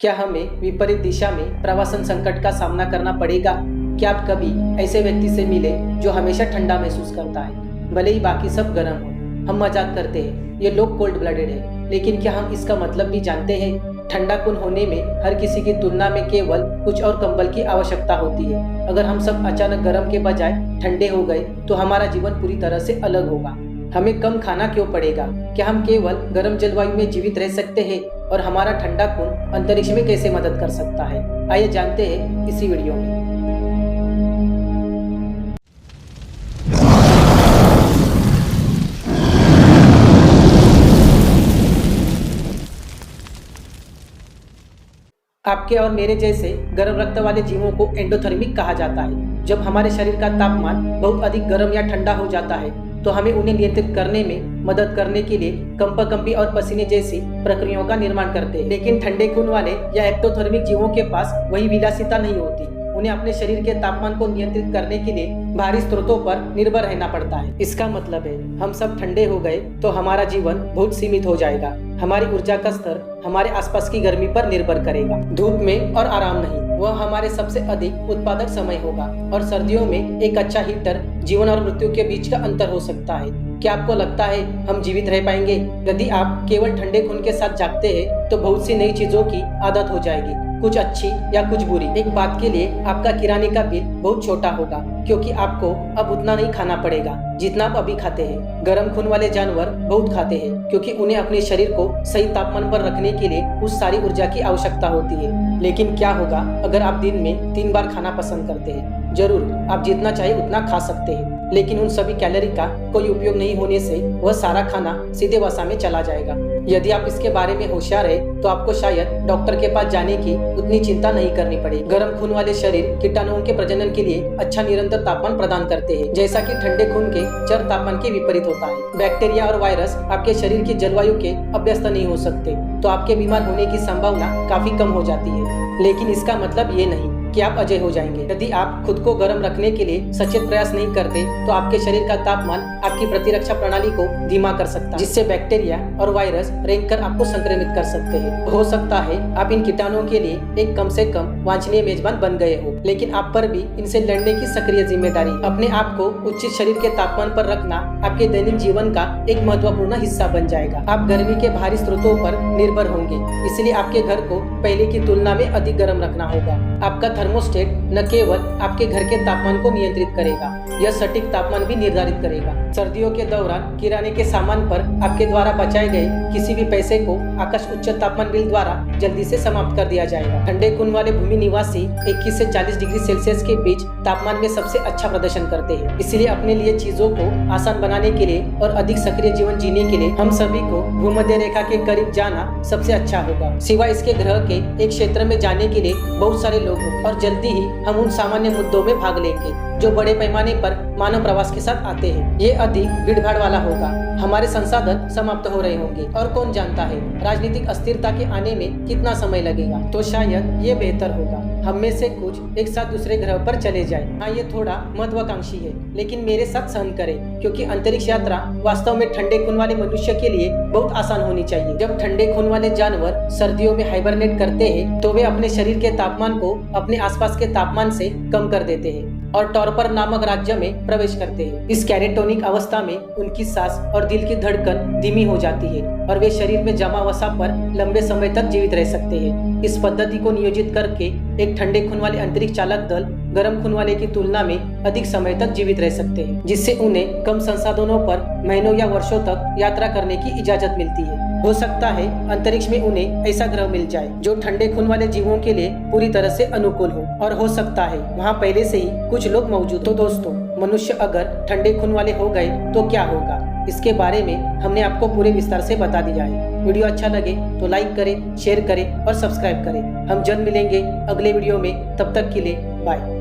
क्या हमें विपरीत दिशा में प्रवासन संकट का सामना करना पड़ेगा? क्या आप कभी ऐसे व्यक्ति से मिले जो हमेशा ठंडा महसूस करता है, भले ही बाकी सब गर्म हो? हम मजाक करते हैं ये लोग कोल्ड ब्लडेड है, लेकिन क्या हम इसका मतलब भी जानते हैं? ठंडा खून होने में हर किसी की तुलना में केवल कुछ और कंबल की आवश्यकता होती है। अगर हम सब अचानक गर्म के बजाय ठंडे हो गए तो हमारा जीवन पूरी तरह से अलग होगा। हमें कम खाना क्यों पड़ेगा? क्या हम केवल गर्म जलवायु में जीवित रह सकते हैं? और हमारा ठंडा खून अंतरिक्ष में कैसे मदद कर सकता है? आइए जानते हैं इसी वीडियो में। आपके और मेरे जैसे गर्म रक्त वाले जीवों को एंडोथर्मिक कहा जाता है। जब हमारे शरीर का तापमान बहुत अधिक गर्म या ठंडा हो जाता है तो हमें उन्हें नियंत्रित करने में मदद करने के लिए कंपकंपी और पसीने जैसी प्रक्रियाओं का निर्माण करते हैं। लेकिन ठंडे खून वाले या एक्टोथर्मिक जीवों के पास वही विलासिता नहीं होती। उन्हें अपने शरीर के तापमान को नियंत्रित करने के लिए बाहरी स्रोतों पर निर्भर रहना पड़ता है। इसका मतलब है हम सब ठंडे हो गए तो हमारा जीवन बहुत सीमित हो जाएगा। हमारी ऊर्जा का स्तर हमारे आसपास की गर्मी पर निर्भर करेगा, धूप में और आराम नहीं। वह हमारे सबसे अधिक उत्पादक समय होगा और सर्दियों में एक अच्छा हीटर जीवन और मृत्यु के बीच का अंतर हो सकता है। क्या आपको लगता है हम जीवित रह पाएंगे? यदि आप केवल ठंडे खून के साथ जागते हैं तो बहुत सी नई चीजों की आदत हो जाएगी, कुछ अच्छी या कुछ बुरी। एक बात के लिए आपका किराने का बिल बहुत छोटा होगा क्योंकि आपको अब उतना नहीं खाना पड़ेगा जितना आप अभी खाते हैं। गर्म खून वाले जानवर बहुत खाते हैं क्योंकि उन्हें अपने शरीर को सही तापमान पर रखने के लिए उस सारी ऊर्जा की आवश्यकता होती है। लेकिन क्या होगा अगर आप दिन में 3 बार खाना पसंद करते हैं? जरूर, आप जितना चाहे उतना खा सकते हैं, लेकिन उन सभी कैलोरी का कोई उपयोग नहीं होने से वह सारा खाना सीधे वसा में चला जाएगा। यदि आप इसके बारे में होशियार है तो आपको शायद डॉक्टर के पास जाने की उतनी चिंता नहीं करनी पड़ेगी। गर्म खून वाले शरीर कीटाणुओं के प्रजनन के लिए अच्छा निरंतर तापमान प्रदान करते हैं, जैसा कि ठंडे खून के चर तापमान के विपरीत होता है। बैक्टीरिया और वायरस आपके शरीर की जलवायु के अभ्यस्त नहीं हो सकते, तो आपके बीमार होने की संभावना काफी कम हो जाती है। लेकिन इसका मतलब ये नहीं कि आप अजय हो जाएंगे। यदि आप खुद को गर्म रखने के लिए सचेत प्रयास नहीं करते तो आपके शरीर का तापमान आपकी प्रतिरक्षा प्रणाली को धीमा कर सकता है, जिससे बैक्टीरिया और वायरस रेंगकर आपको संक्रमित कर सकते हैं। हो सकता है आप इन कीटाणुओं के लिए एक कम से कम वांछनीय मेजबान बन गए हो, लेकिन आप पर भी इनसे लड़ने की सक्रिय जिम्मेदारी। अपने आप को उचित शरीर के तापमान पर रखना आपके दैनिक जीवन का एक महत्वपूर्ण हिस्सा बन जाएगा। आप गर्मी के बाहरी स्रोतों पर निर्भर होंगे, इसलिए आपके घर को पहले की तुलना में अधिक गर्म रखना होगा। आपका थर्मोस्टेट न केवल आपके घर के तापमान को नियंत्रित करेगा, यह सटीक तापमान भी निर्धारित करेगा। सर्दियों के दौरान किराने के सामान पर आपके द्वारा बचाए गए किसी भी पैसे को आकाश उच्च तापमान बिल द्वारा जल्दी से समाप्त कर दिया जाएगा। ठंडे खून वाले भूमि निवासी 21 से 40 डिग्री सेल्सियस के बीच तापमान में सबसे अच्छा प्रदर्शन करते हैं। इसलिए अपने लिए चीजों को आसान बनाने के लिए और अधिक सक्रिय जीवन जीने के लिए हम सभी को भूमध्य रेखा के करीब जाना सबसे अच्छा होगा। सिवाय इसके ग्रह के एक क्षेत्र में जाने के लिए बहुत सारे लोग हैं और जल्दी ही हम उन सामान्य मुद्दों में भाग लेंगे जो बड़े पैमाने पर मानव प्रवास के साथ आते हैं। ये अधिक भीड़भाड़ वाला होगा, हमारे संसाधन समाप्त हो रहे होंगे और कौन जानता है राजनीतिक अस्थिरता के आने में कितना समय लगेगा। तो शायद ये बेहतर होगा हम में से कुछ एक साथ दूसरे ग्रह पर चले जाएं। हाँ, ये थोड़ा महत्वाकांक्षी है, लेकिन मेरे साथ सहन करें क्योंकि अंतरिक्ष यात्रा वास्तव में ठंडे खून वाले मनुष्य के लिए बहुत आसान होनी चाहिए। जब ठंडे खून वाले जानवर सर्दियों में हाइबरनेट करते हैं तो वे अपने शरीर के तापमान को अपने आसपास के तापमान से कम कर देते हैं और टॉर्पर नामक राज्य में प्रवेश करते हैं। इस कैटेटोनिक अवस्था में उनकी सांस और दिल की धड़कन धीमी हो जाती है और वे शरीर में जमा वसा पर लंबे समय तक जीवित रह सकते हैं। इस पद्धति को नियोजित करके एक ठंडे खून वाले अंतरिक्ष चालक दल गर्म खून वाले की तुलना में अधिक समय तक जीवित रह सकते हैं, जिससे उन्हें कम संसाधनों पर महीनों या वर्षों तक यात्रा करने की इजाजत मिलती है। हो सकता है अंतरिक्ष में उन्हें ऐसा ग्रह मिल जाए जो ठंडे खून वाले जीवों के लिए पूरी तरह से अनुकूल हो, और हो सकता है वहाँ पहले से ही कुछ लोग मौजूद। तो दोस्तों, मनुष्य अगर ठंडे खून वाले हो गए तो क्या होगा? इसके बारे में हमने आपको पूरे विस्तार से बता दिया है। वीडियो अच्छा लगे तो लाइक करें, शेयर करें और सब्सक्राइब करें। हम जल्द मिलेंगे अगले वीडियो में, तब तक के लिए बाय।